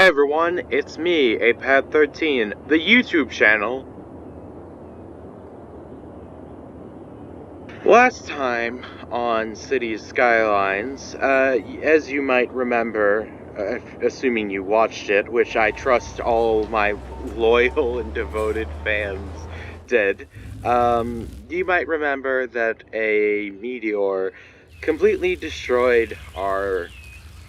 Hi everyone, it's me, apad13, the YouTube channel. Last time on Cities Skylines, as you might remember, assuming you watched it, which I trust all my loyal and devoted fans did, you might remember that a meteor completely destroyed our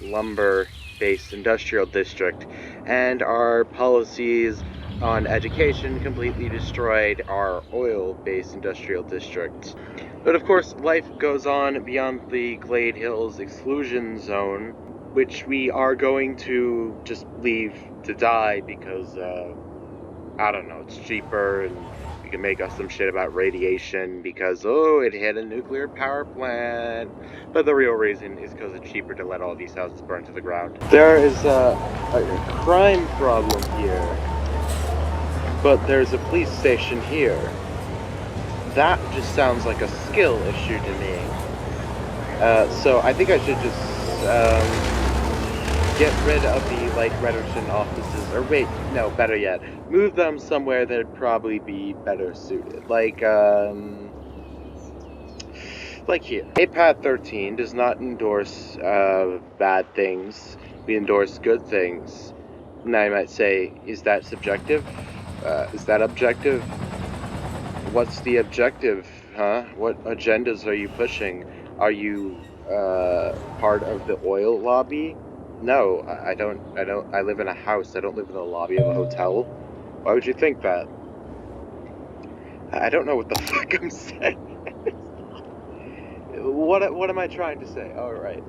lumber-based industrial district, and our policies on education completely destroyed our oil-based industrial district. But of course, life goes on beyond the Glade Hills exclusion zone, which we are going to just leave to die because, I don't know, it's cheaper and we can make us some shit about radiation because, oh, it hit a nuclear power plant. But the real reason is because it's cheaper to let all these houses burn to the ground. There is a crime problem here, but there's a police station here. That just sounds like a skill issue to me. So I think I should just get rid of the Light Redderton offices, or wait, no, better yet, move them somewhere that'd probably be better suited, like here. apad13 does not endorse bad things. We endorse good things. Now you might say, is that subjective? Is that objective? What's the objective, huh? What agendas are you pushing? Are you part of the oil lobby? No, I don't. I live in a house. I don't live in the lobby of a hotel. Why would you think that? I don't know what the fuck I'm saying. What am I trying to say? Oh, right.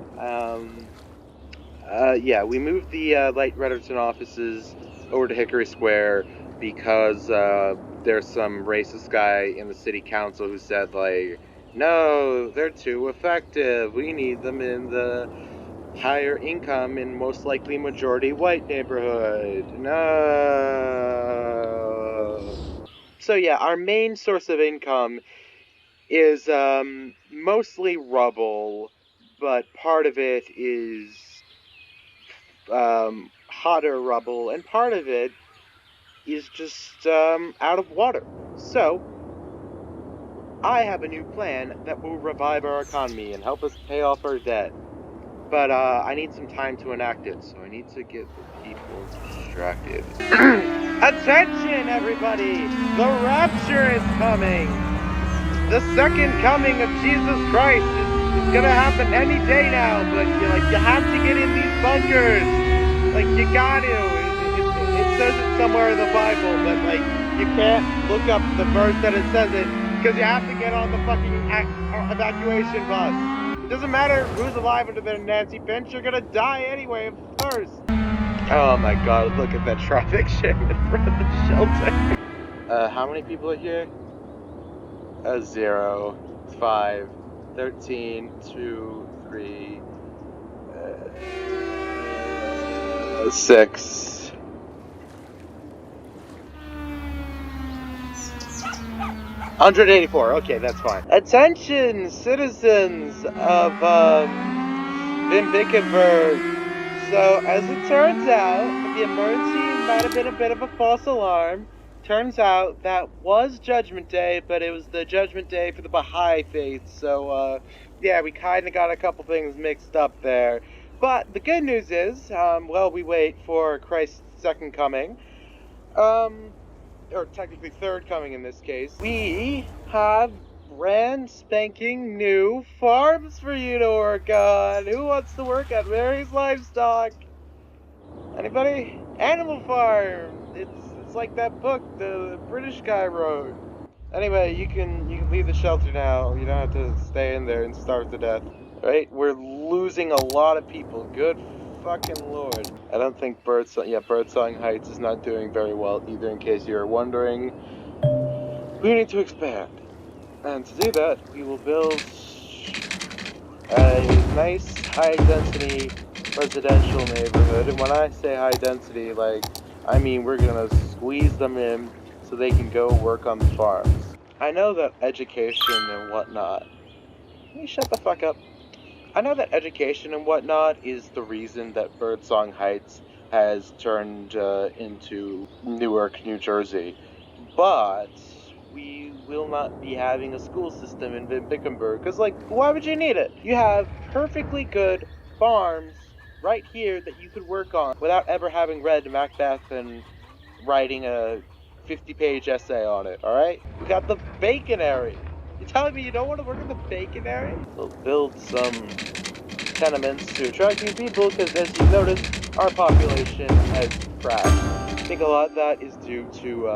Yeah, we moved the Light Redderton offices over to Hickory Square because there's some racist guy in the city council who said, like, no, they're too effective. We need them in the higher income and most likely majority white neighborhood. No. So yeah, our main source of income is mostly rubble, but part of it is hotter rubble, and part of it is just out of water. So I have a new plan that will revive our economy and help us pay off our debt. But I need some time to enact it, so I need to get the people distracted. Attention, everybody! The rapture is coming! The second coming of Jesus Christ is gonna happen any day now, but you have to get in these bunkers! Like, you got to! It says it somewhere in the Bible, but, like, you can't look up the verse that it says it, because you have to get on the fucking evacuation bus. It doesn't matter who's alive under the Nancy Finch, you're gonna die anyway of thirst. Oh my god, look at that traffic jam in front of the shelter. How many people are here? 0, 5, 13, 2, 3, 6. 184, okay, that's fine. Attention, citizens of, Vimbikenburg. So, as it turns out, the emergency might have been a bit of a false alarm. Turns out that was Judgment Day, but it was the Judgment Day for the Baha'i faith, so, yeah, we kinda got a couple things mixed up there. But the good news is, while we wait for Christ's second coming, or technically third coming in this case, we have brand spanking new farms for you to work on. Who wants to work at Mary's Livestock? Anybody? Animal Farm. It's like that book the British guy wrote. Anyway, you can leave the shelter now. You don't have to stay in there and starve to death. Right? We're losing a lot of people. Good fucking lord. I don't think Birdsong Heights is not doing very well either, in case you're wondering. We need to expand. And to do that, we will build a nice high-density residential neighborhood. And when I say high-density, like, I mean we're gonna squeeze them in so they can go work on the farms. I know that education and whatnot... Can you shut the fuck up? I know that education and whatnot is the reason that Birdsong Heights has turned into Newark, New Jersey. But we will not be having a school system in Wickenburg, because, like, why would you need it? You have perfectly good farms right here that you could work on without ever having read Macbeth and writing a 50-page essay on it, alright? We got the baconary. You telling me you don't want to work in the baconary? We'll build some tenements to attract new people, because as you've noticed, our population has crashed. I think a lot of that is due to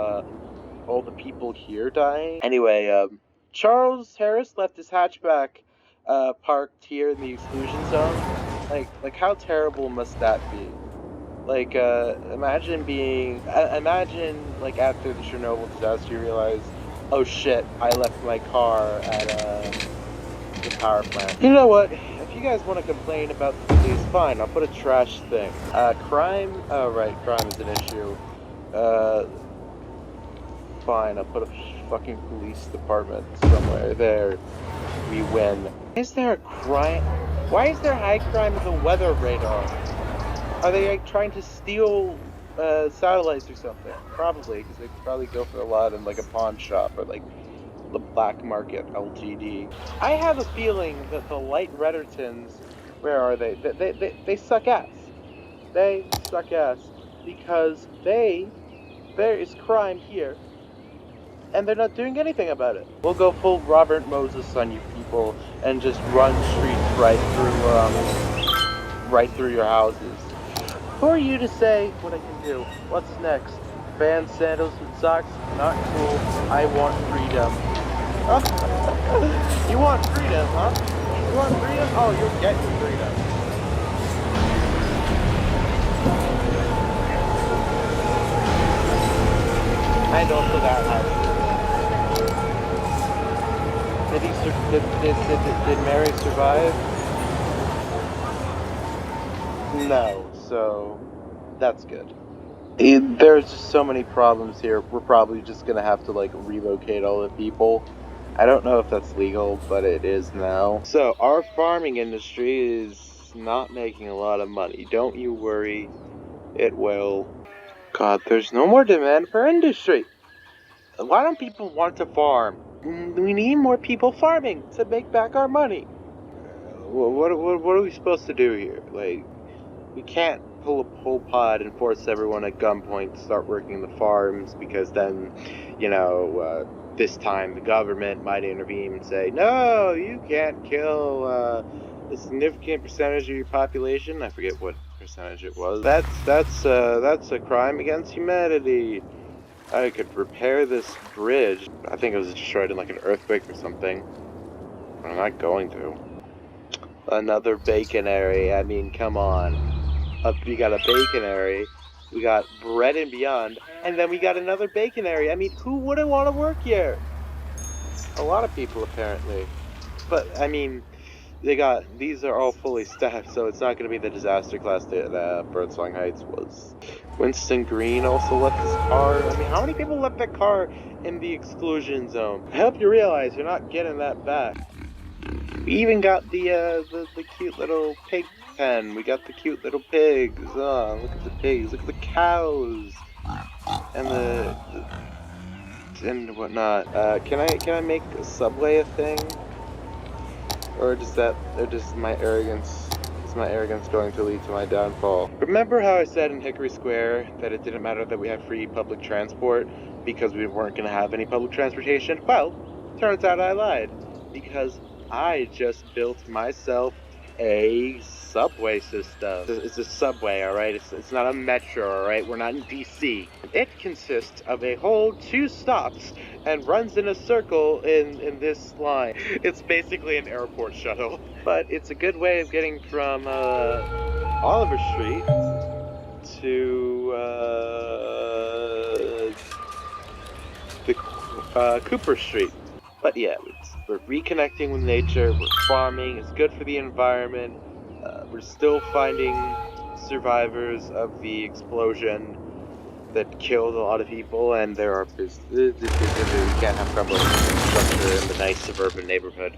all the people here dying. Anyway, Charles Harris left his hatchback parked here in the exclusion zone. Like how terrible must that be? Like, imagine like after the Chernobyl disaster, you realize, oh shit, I left my car at the power plant. You know what? If you guys want to complain about the police, fine, I'll put a trash thing. Crime? Oh, right, crime is an issue. Fine, I'll put a fucking police department somewhere. There, we win. Is there a crime? Why is there high crime in the weather radar? Are they like trying to steal satellites or something? Probably, because they could probably go for a lot in like a pawn shop or like the black market LTD. I have a feeling that the Light Reddertons, where are they? They suck ass. They suck ass because there is crime here, and they're not doing anything about it. We'll go full Robert Moses on you people and just run streets right through your houses. Who are you to say what I can do? What's next? Ban sandals with socks? Not cool. I want freedom. You want freedom, huh? You want freedom? Oh, you'll get your freedom. And also that house. Did Mary survive? No, so that's good. There's just so many problems here. We're probably just gonna have to like relocate all the people. I don't know if that's legal, but it is now. So our farming industry is not making a lot of money. Don't you worry, it will. God, there's no more demand for industry. Why don't people want to farm? We need more people farming to make back our money. What are we supposed to do here? Like, we can't pull a Pol Pot and force everyone at gunpoint to start working the farms, because then, you know, this time the government might intervene and say, no, you can't kill a significant percentage of your population. I forget what percentage it was. That's a crime against humanity. I could repair this bridge. I think it was destroyed in like an earthquake or something. I'm not going to. Another baconary. I mean, come on. We got a baconary, we got Bread and Beyond, and then we got another baconary. I mean, who wouldn't want to work here? A lot of people, apparently. But, I mean, these are all fully staffed, so it's not going to be the disaster class that Birdsong Heights was. Winston Green also left his car. I mean, how many people left their car in the exclusion zone? I hope you realize you're not getting that back. We even got the cute little pig pen. We got the cute little pigs. Oh, look at the pigs. Look at the cows. And and whatnot. Can I make a subway a thing? Or does my arrogance going to lead to my downfall? Remember how I said in Hickory Square that it didn't matter that we had free public transport because we weren't going to have any public transportation? Well, turns out I lied. Because I just built myself a subway system. It's a subway, alright? It's not a metro, alright? We're not in DC. It consists of a whole 2 stops and runs in a circle in this line. It's basically an airport shuttle. But it's a good way of getting from Oliver Street to Cooper Street. But yeah, we're reconnecting with nature, we're farming, it's good for the environment, we're still finding survivors of the explosion that killed a lot of people, and there are we can't have crumbling infrastructure in the nice suburban neighborhood.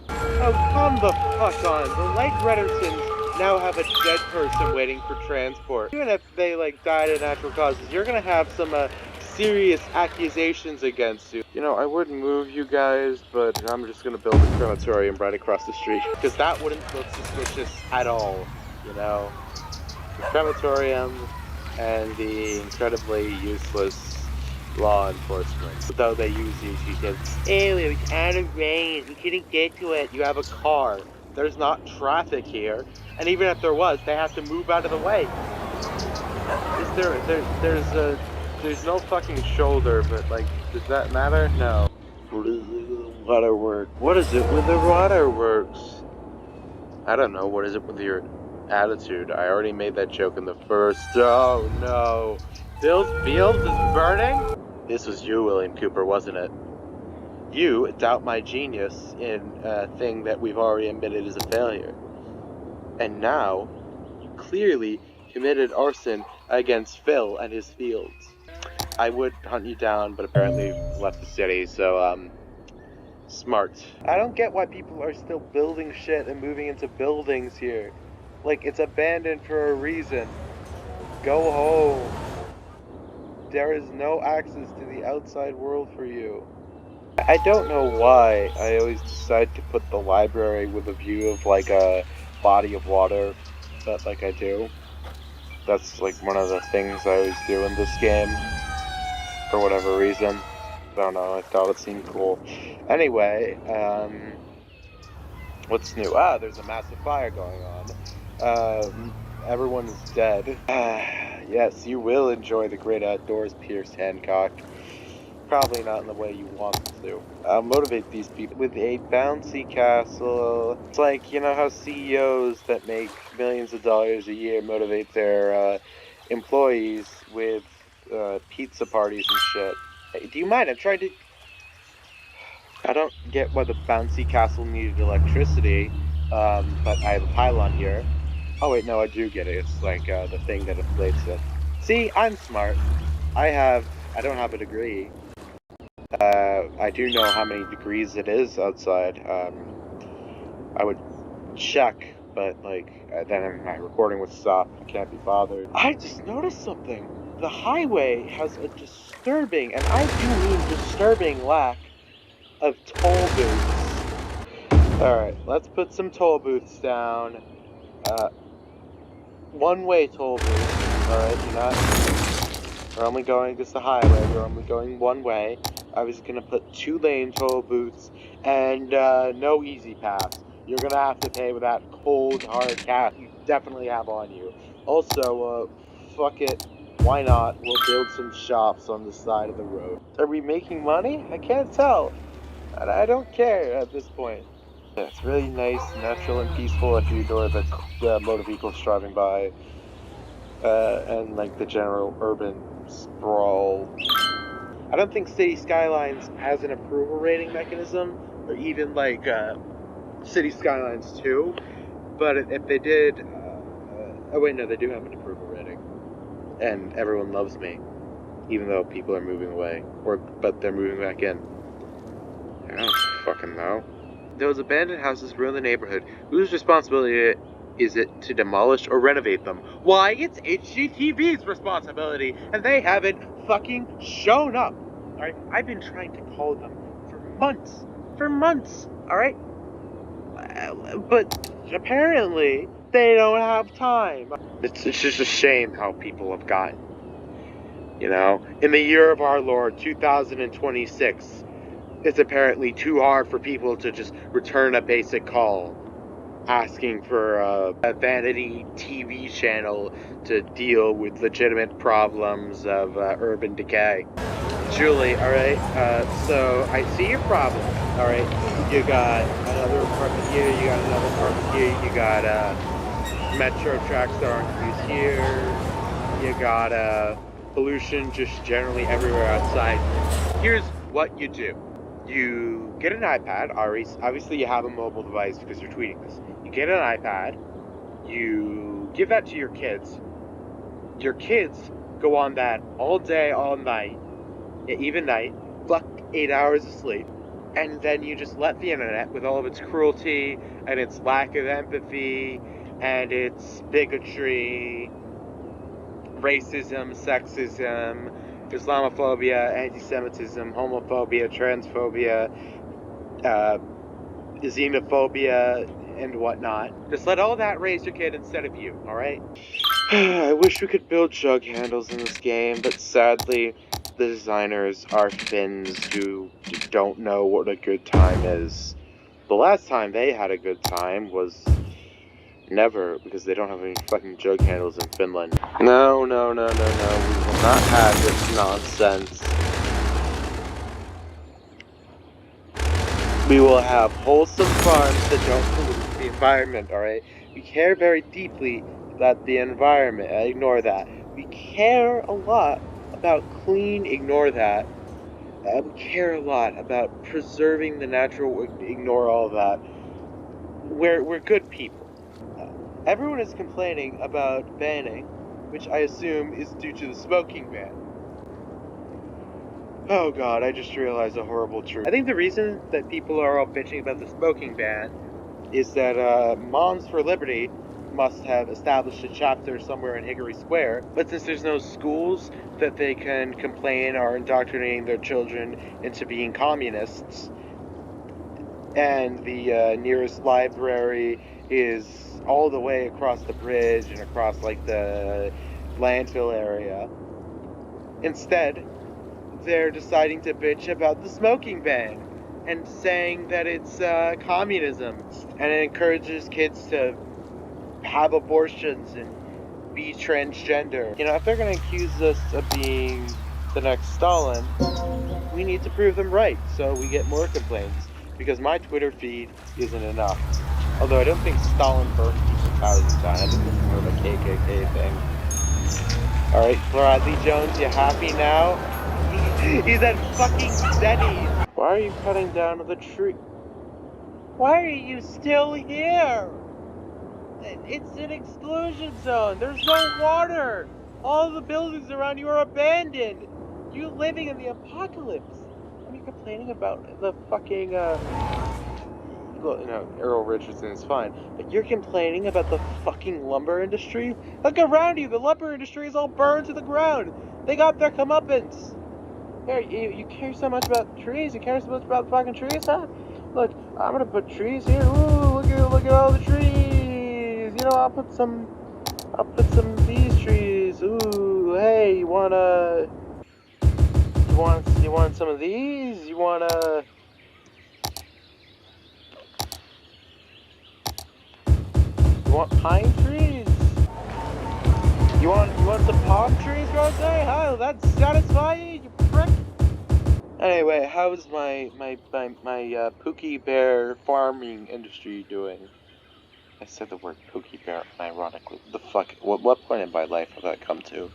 Oh, come the fuck on, the Light Reddertons now have a dead person waiting for transport. Even if they like died of natural causes, you're gonna have some serious accusations against you. You know, I would move you guys, but I'm just gonna build a crematorium right across the street because that wouldn't look suspicious at all. You know, the crematorium and the incredibly useless law enforcement. Though they use you, she says, "Oh, it was out of range. We couldn't get to it. You have a car. There's not traffic here, and even if there was, they have to move out of the way. Is there's no fucking shoulder, but like, does that matter? No. What is it with the waterworks? What is it with the waterworks? I don't know. What is it with your attitude? I already made that joke in the first. Oh no. Bill's Fields is burning? This was you, William Cooper, wasn't it? You doubt my genius in a thing that we've already admitted is a failure. And now, you clearly committed arson against Phil and his fields. I would hunt you down, but apparently you've left the city, so, smart. I don't get why people are still building shit and moving into buildings here. Like, it's abandoned for a reason. Go home. There is no access to the outside world for you. I don't know why I always decide to put the library with a view of, like, a body of water, but, like, I do. That's, like, one of the things I always do in this game, for whatever reason. I don't know, I thought it seemed cool. Anyway, what's new? Ah, there's a massive fire going on. Everyone is dead. Yes, you will enjoy the great outdoors, Pierce Hancock. Probably not in the way you want to. Motivate these people with a bouncy castle. It's like, you know how CEOs that make millions of dollars a year motivate their employees with pizza parties and shit. Hey, do you mind? I'm trying to... I don't get why the bouncy castle needed electricity, but I have a pylon here. Oh wait, no, I do get it. It's like the thing that inflates it. See, I'm smart. I don't have a degree. I do know how many degrees it is outside. I would check, but like, then my recording would stop. I can't be bothered. I just noticed something. The highway has a disturbing, and I do mean disturbing, lack of toll booths. Alright, let's put some toll booths down. One-way toll booths. Alright, you're not... We're only going, this is the highway, we're only going one way. I was gonna put 2-lane toll booths and no easy pass. You're gonna have to pay with that cold, hard cash you definitely have on you. Also, fuck it, why not? We'll build some shops on the side of the road. Are we making money? I can't tell. I don't care at this point. Yeah, it's really nice, natural, and peaceful if you ignore the motor vehicles driving by. And like the general urban sprawl. I don't think City Skylines has an approval rating mechanism, or even like City Skylines 2, but if they did, oh wait, no, they do have an approval rating, and everyone loves me, even though people are moving away, but they're moving back in. I don't fucking know. Those abandoned houses ruin the neighborhood. Whose responsibility is it to demolish or renovate them? Why, it's HGTV's responsibility, and they haven't fucking shown up. Alright, I've been trying to call them for months. For months, alright? But apparently, they don't have time. It's just a shame how people have gotten. You know, in the year of our Lord, 2026, it's apparently too hard for people to just return a basic call asking for a vanity TV channel to deal with legitimate problems of urban decay. Julie, alright, so I see your problem, alright? You got another apartment here, you got another apartment here, you got metro tracks that aren't used here, you got pollution just generally everywhere outside. Here's what you do. You get an iPad, obviously you have a mobile device because you're tweeting this. You get an iPad, you give that to your kids go on that all day, all night, even night, fuck 8 hours of sleep, and then you just let the internet, with all of its cruelty and its lack of empathy and it's bigotry, racism, sexism, Islamophobia, anti-Semitism, homophobia, transphobia, xenophobia, and whatnot. Just let all that raise your kid instead of you, alright? I wish we could build jug handles in this game, but sadly, the designers are Finns who don't know what a good time is. The last time they had a good time was never, because they don't have any fucking jug handles in Finland. No, we will not have this nonsense. We will have wholesome farms that don't pollute the environment, alright? We care very deeply about the environment. Ignore that. We care a lot about clean, ignore that. We care a lot about preserving the natural, ignore all that. We're good people. Everyone is complaining about banning, which I assume is due to the smoking ban. Oh god, I just realized a horrible truth. I think the reason that people are all bitching about the smoking ban is that Moms for Liberty must have established a chapter somewhere in Hickory Square, but since there's no schools that they can complain are indoctrinating their children into being communists, and the nearest library is all the way across the bridge and across like the landfill area, instead they're deciding to bitch about the smoking ban and saying that it's communism and it encourages kids to have abortions and be transgender. You know, if they're going to accuse us of being the next Stalin, we need to prove them right so we get more complaints, because my Twitter feed isn't enough. Although I don't think Stalin birthed people's houses down. I think this is more of a KKK thing. Alright, Bradley Jones, you happy now? He's at fucking Denny's! Why are you cutting down the tree? Why are you still here? It's an exclusion zone. There's no water. All the buildings around you are abandoned. You're living in the apocalypse. Are you complaining about the fucking, well, you know, Errol Richardson is fine, but you're complaining about the fucking lumber industry? Look around you, the lumber industry is all burned to the ground. They got their comeuppance. Here, you care so much about trees? You care so much about fucking trees, huh? Look, I'm gonna put trees here. Ooh, look at all the trees. You know, I'll put some of these trees. Ooh, hey, you want some of these? You want pine trees? You want some palm trees, Rose? Huh? Will that satisfy you, you prick? Anyway, how's my Pookie Bear farming industry doing? I said the word Pookie Bear ironically. The fuck? What point in my life have I come to?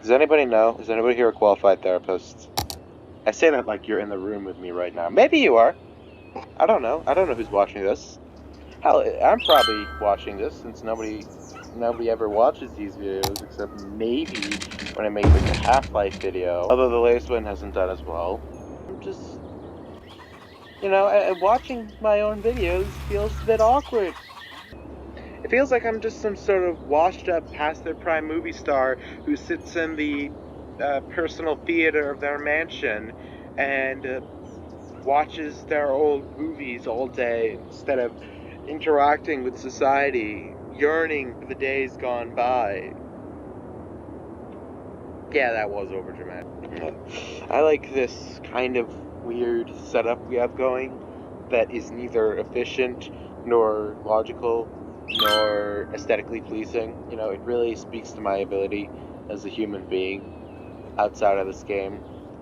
Does anybody know? Is anybody here a qualified therapist? I say that like you're in the room with me right now. Maybe you are. I don't know. I don't know who's watching this. Hell, I'm probably watching this since nobody ever watches these videos except maybe when I make like a Half-Life video. Although the latest one hasn't done as well. I'm just, you know, watching my own videos feels a bit awkward. It feels like I'm just some sort of washed up, past their prime movie star who sits in the personal theater of their mansion and watches their old movies all day instead of interacting with society, yearning for the days gone by. Yeah, that was overdramatic. I like this kind of weird setup we have going that is neither efficient nor logical nor aesthetically pleasing. You know, it really speaks to my ability as a human being outside of this game.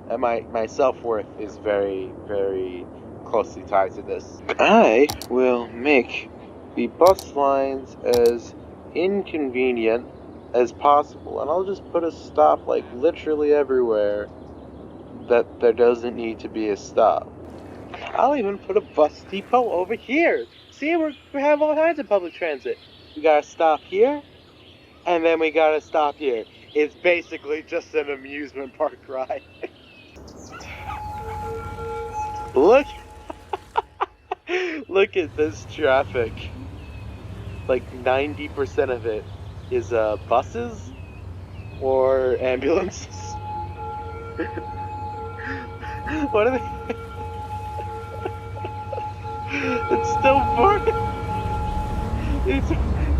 And my self-worth is very, very closely tied to this. I will make the bus lines as inconvenient as possible, and I'll just put a stop like literally everywhere that there doesn't need to be a stop. I'll even put a bus depot over here. See, we have all kinds of public transit. We got a stop here, and then we got a stop here. It's basically just an amusement park ride. Look at this traffic. like 90% of it is buses or ambulances. What are they? It's still boarding.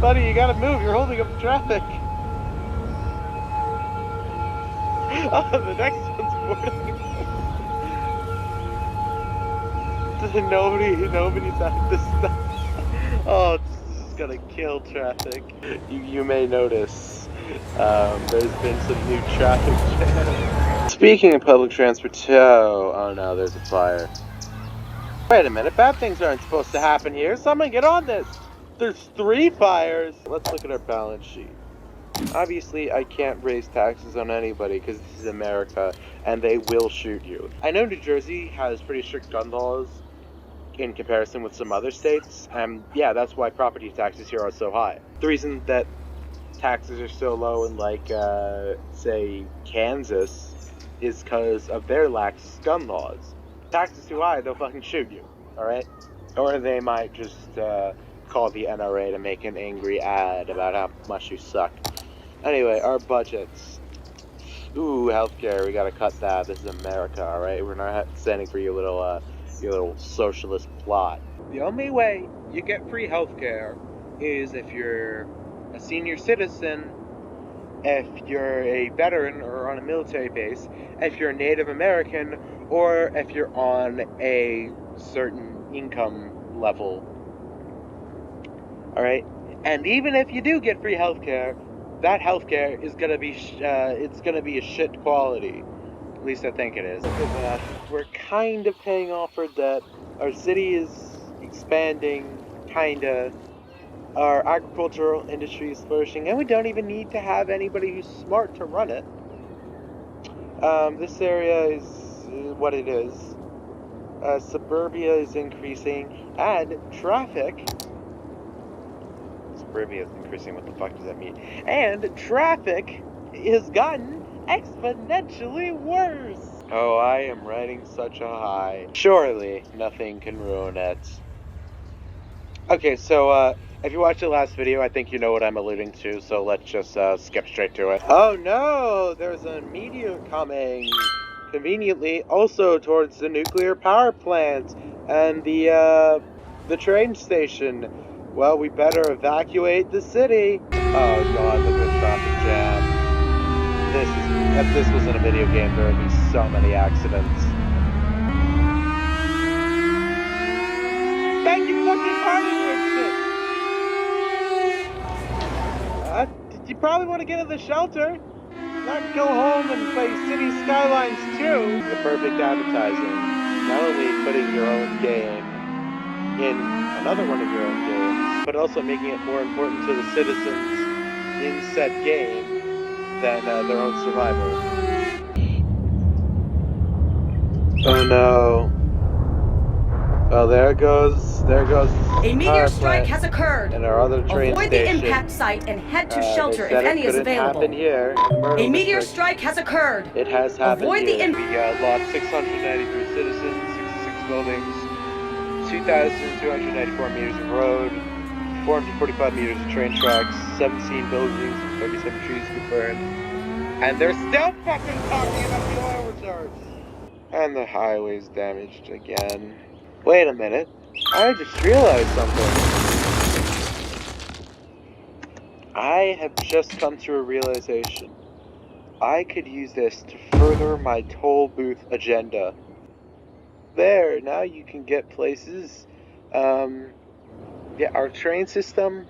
Buddy, you gotta move. You're holding up traffic. Oh, the next one's boarding. Nobody's at this stuff. Oh, this is gonna kill traffic. You may notice there's been some new traffic jams. Speaking of public transport, oh no, there's a fire. Wait a minute, bad things aren't supposed to happen here. Someone get on this. There's 3 fires. Let's look at our balance sheet. Obviously, I can't raise taxes on anybody because this is America and they will shoot you. I know New Jersey has pretty strict gun laws in comparison with some other states, and yeah, that's why property taxes here are so high. The reason that taxes are so low in, like, say, Kansas is because of their lax gun laws. Taxes too high, they'll fucking shoot you, alright? Or they might just call the NRA to make an angry ad about how much you suck. Anyway, our budgets. Ooh, healthcare, we gotta cut that. This is America, alright? We're not standing for your little socialist plot. The only way you get free healthcare is if you're a senior citizen, if you're a veteran or on a military base, if you're a Native American, or if you're on a certain income level. Alright? And even if you do get free healthcare, that healthcare is gonna be it's gonna be a shit quality. At least I think it is. Look at that. We're kind of paying off our debt. Our city is expanding, kinda. Our agricultural industry is flourishing, and we don't even need to have anybody who's smart to run it. This area is what it is. Suburbia is increasing, and traffic... Suburbia is increasing, what the fuck does that mean? And traffic has gotten exponentially worse! Oh, I am riding such a high. Surely, nothing can ruin it. Okay, so, if you watched the last video, I think you know what I'm alluding to, so let's just, skip straight to it. Oh no! There's a meteor coming! Conveniently, also towards the nuclear power plant, and the train station. Well, we better evacuate the city! Oh god, look at the traffic jam. If this wasn't a video game, there would be so many accidents. Thank you fucking Winston! You probably want to get in the shelter, not go home and play City Skylines 2. The perfect advertising. Not only putting your own game in another one of your own games, but also making it more important to the citizens in said game than their own survival. Oh no. Oh, there goes a meteor strike has occurred. And our other train Avoid station. the impact site and head to shelter if any is available. Here. A meteor strike has occurred. It has happened. Avoid here. the We lost 693 citizens, 66 buildings, 2,294 meters of road, 445 meters of train tracks, 17 buildings, 37 trees were burned, and they're still fucking talking about the oil reserves. And the highway's damaged again. Wait a minute. I just realized something. I have just come to a realization. I could use this to further my toll booth agenda. There, now you can get places. Yeah, our train system.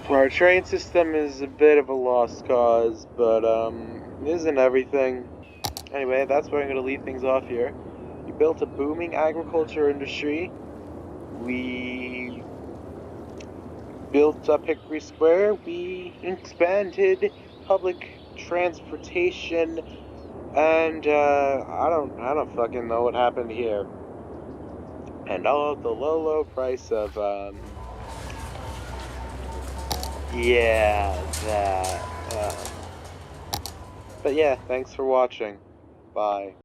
Our train system is a bit of a lost cause, but it isn't everything. Anyway, that's where I'm going to leave things off here. We built a booming agriculture industry. We built up Hickory Square. We expanded public transportation, and I don't fucking know what happened here. And all at the low price of yeah, that. But yeah, thanks for watching. Bye.